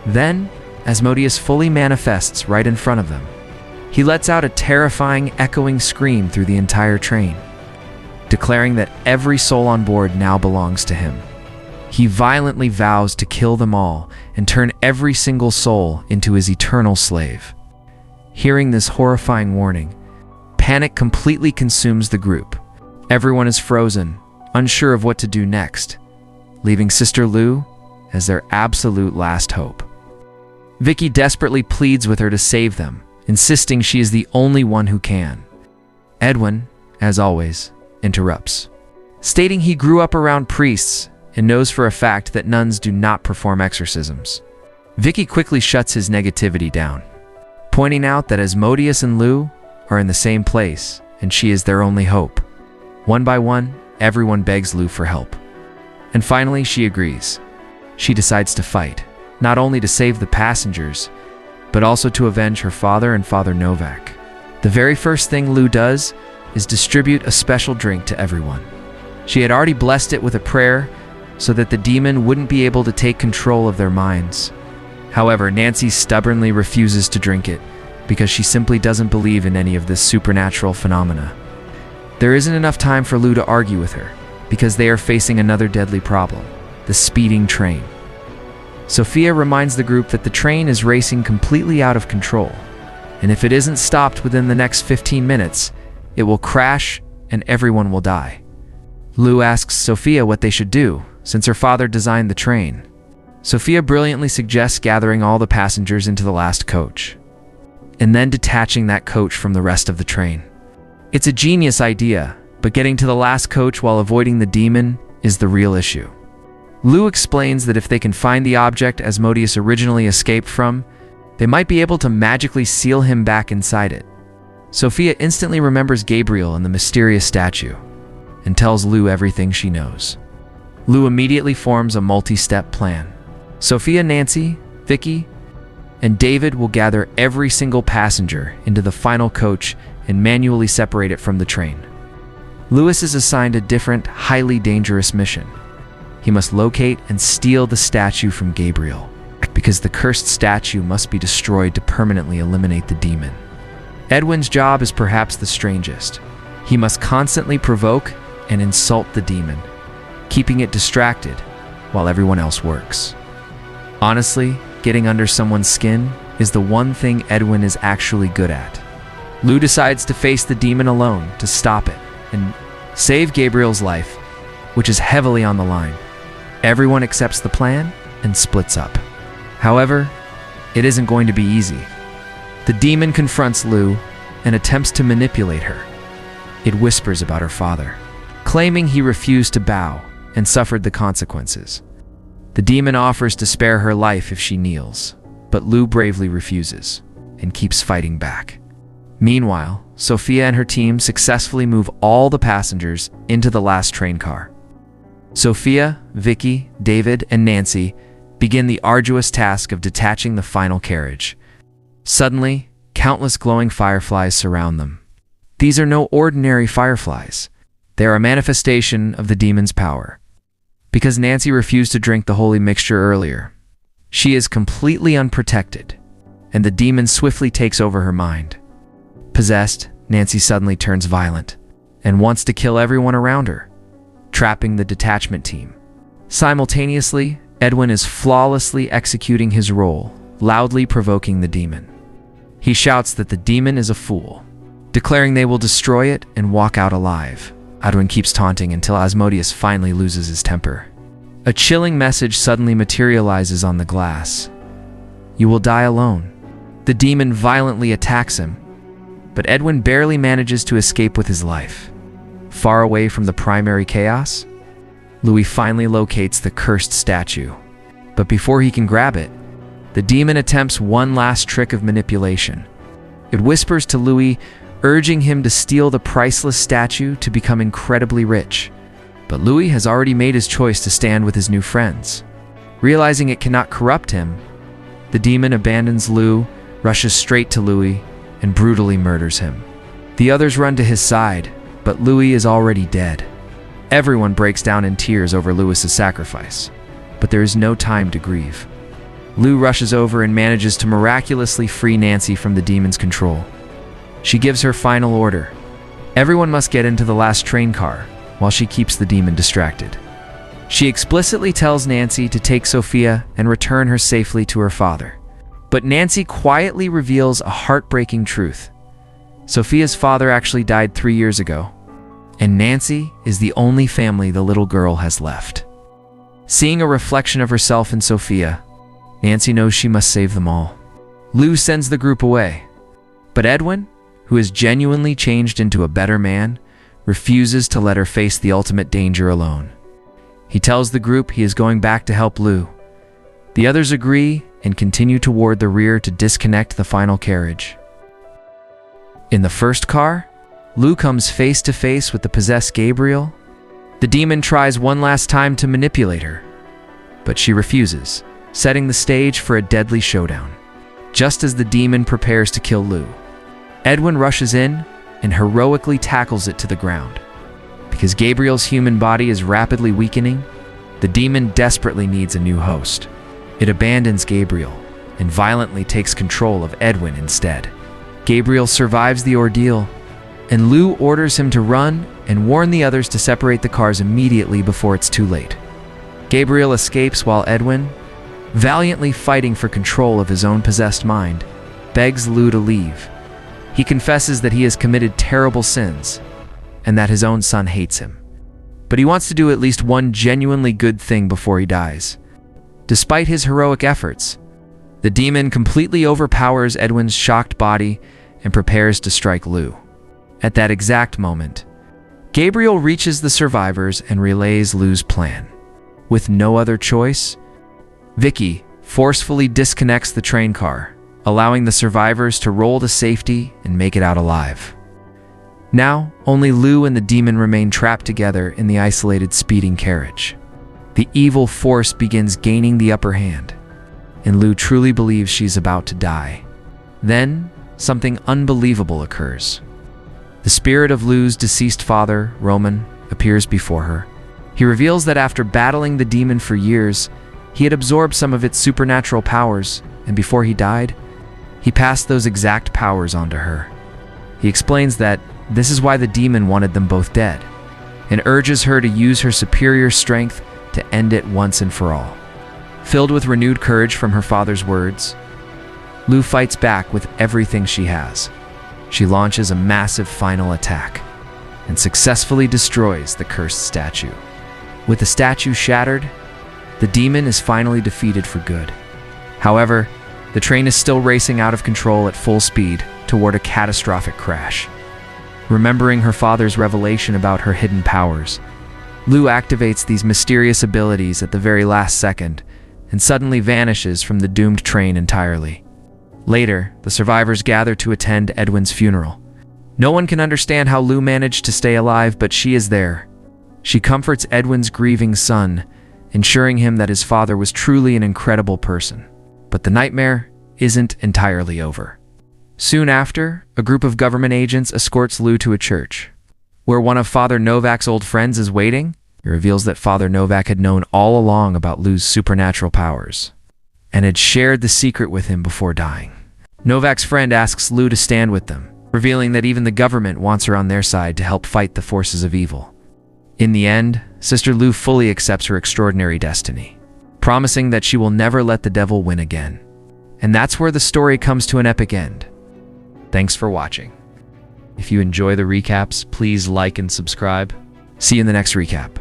Then, Asmodeus fully manifests right in front of them. He lets out a terrifying, echoing scream through the entire train, declaring that every soul on board now belongs to him. He violently vows to kill them all and turn every single soul into his eternal slave. Hearing this horrifying warning, panic completely consumes the group. Everyone is frozen, unsure of what to do next, leaving Sister Lou as their absolute last hope. Vicky desperately pleads with her to save them, insisting she is the only one who can. Edwin, as always, interrupts, stating he grew up around priests and knows for a fact that nuns do not perform exorcisms. Vicky quickly shuts his negativity down, pointing out that Asmodeus and Lou are in the same place and she is their only hope. One by one, everyone begs Lou for help. And finally, she agrees. She decides to fight, not only to save the passengers, but also to avenge her father and Father Novak. The very first thing Lou does is distribute a special drink to everyone. She had already blessed it with a prayer so that the demon wouldn't be able to take control of their minds. However, Nancy stubbornly refuses to drink it because she simply doesn't believe in any of this supernatural phenomena. There isn't enough time for Lou to argue with her because they are facing another deadly problem, the speeding train. Sophia reminds the group that the train is racing completely out of control, and if it isn't stopped within the next 15 minutes, it will crash and everyone will die. Lou asks Sophia what they should do, since her father designed the train. Sophia brilliantly suggests gathering all the passengers into the last coach, and then detaching that coach from the rest of the train. It's a genius idea, but getting to the last coach while avoiding the demon is the real issue. Lou explains that if they can find the object Asmodeus originally escaped from, they might be able to magically seal him back inside it. Sophia instantly remembers Gabriel and the mysterious statue, and tells Lou everything she knows. Lou immediately forms a multi-step plan. Sophia, Nancy, Vicky, and David will gather every single passenger into the final coach and manually separate it from the train. Lewis is assigned a different, highly dangerous mission. He must locate and steal the statue from Gabriel, because the cursed statue must be destroyed to permanently eliminate the demon. Edwin's job is perhaps the strangest. He must constantly provoke and insult the demon, keeping it distracted while everyone else works. Honestly, getting under someone's skin is the one thing Edwin is actually good at. Lou decides to face the demon alone to stop it and save Gabriel's life, which is heavily on the line. Everyone accepts the plan and splits up. However, it isn't going to be easy. The demon confronts Lou and attempts to manipulate her. It whispers about her father, claiming he refused to bow and suffered the consequences. The demon offers to spare her life if she kneels, but Lou bravely refuses and keeps fighting back. Meanwhile, Sophia and her team successfully move all the passengers into the last train car. Sophia, Vicky, David, and Nancy begin the arduous task of detaching the final carriage. Suddenly, countless glowing fireflies surround them. These are no ordinary fireflies. They are a manifestation of the demon's power. Because Nancy refused to drink the holy mixture earlier, she is completely unprotected, and the demon swiftly takes over her mind. Possessed, Nancy suddenly turns violent and wants to kill everyone around her, trapping the detachment team. Simultaneously, Edwin is flawlessly executing his role, loudly provoking the demon. He shouts that the demon is a fool, declaring they will destroy it and walk out alive. Edwin keeps taunting until Asmodeus finally loses his temper. A chilling message suddenly materializes on the glass. You will die alone. The demon violently attacks him, but Edwin barely manages to escape with his life. Far away from the primary chaos, Louis finally locates the cursed statue. But before he can grab it, the demon attempts one last trick of manipulation. It whispers to Louis, urging him to steal the priceless statue to become incredibly rich. But Louis has already made his choice to stand with his new friends. Realizing it cannot corrupt him, the demon abandons Lou, rushes straight to Louis, and brutally murders him. The others run to his side, but Louis is already dead. Everyone breaks down in tears over Louis's sacrifice, but there is no time to grieve. Lou rushes over and manages to miraculously free Nancy from the demon's control. She gives her final order. Everyone must get into the last train car, while she keeps the demon distracted. She explicitly tells Nancy to take Sophia and return her safely to her father. But Nancy quietly reveals a heartbreaking truth. Sophia's father actually died 3 years ago, and Nancy is the only family the little girl has left. Seeing a reflection of herself in Sophia, Nancy knows she must save them all. Lou sends the group away, but Edwin, who has genuinely changed into a better man, refuses to let her face the ultimate danger alone. He tells the group he is going back to help Lou. The others agree and continue toward the rear to disconnect the final carriage. In the first car, Lou comes face to face with the possessed Gabriel. The demon tries one last time to manipulate her, but she refuses, setting the stage for a deadly showdown. Just as the demon prepares to kill Lou, Edwin rushes in and heroically tackles it to the ground. Because Gabriel's human body is rapidly weakening, the demon desperately needs a new host. It abandons Gabriel and violently takes control of Edwin instead. Gabriel survives the ordeal, and Lou orders him to run and warn the others to separate the cars immediately before it's too late. Gabriel escapes while Edwin, valiantly fighting for control of his own possessed mind, begs Lou to leave. He confesses that he has committed terrible sins and that his own son hates him. But he wants to do at least one genuinely good thing before he dies. Despite his heroic efforts, the demon completely overpowers Edwin's shocked body and prepares to strike Lou. At that exact moment, Gabriel reaches the survivors and relays Lou's plan. With no other choice, Vicky forcefully disconnects the train car, allowing the survivors to roll to safety and make it out alive. Now, only Lou and the demon remain trapped together in the isolated speeding carriage. The evil force begins gaining the upper hand, and Lou truly believes she's about to die. Then, something unbelievable occurs. The spirit of Lou's deceased father, Roman, appears before her. He reveals that after battling the demon for years, he had absorbed some of its supernatural powers, and before he died, he passed those exact powers onto her. He explains that this is why the demon wanted them both dead, and urges her to use her superior strength to end it once and for all. Filled with renewed courage from her father's words, Lou fights back with everything she has. She launches a massive final attack and successfully destroys the cursed statue. With the statue shattered, the demon is finally defeated for good. However, the train is still racing out of control at full speed toward a catastrophic crash. Remembering her father's revelation about her hidden powers, Lou activates these mysterious abilities at the very last second and suddenly vanishes from the doomed train entirely. Later, the survivors gather to attend Edwin's funeral. No one can understand how Lou managed to stay alive, but she is there. She comforts Edwin's grieving son, ensuring him that his father was truly an incredible person. But the nightmare isn't entirely over. Soon after, a group of government agents escorts Lou to a church, where one of Father Novak's old friends is waiting. It reveals that Father Novak had known all along about Lou's supernatural powers, and had shared the secret with him before dying. Novak's friend asks Lou to stand with them, revealing that even the government wants her on their side to help fight the forces of evil. In the end, Sister Lou fully accepts her extraordinary destiny, promising that she will never let the devil win again. And that's where the story comes to an epic end. Thanks for watching. If you enjoy the recaps, please like and subscribe. See you in the next recap.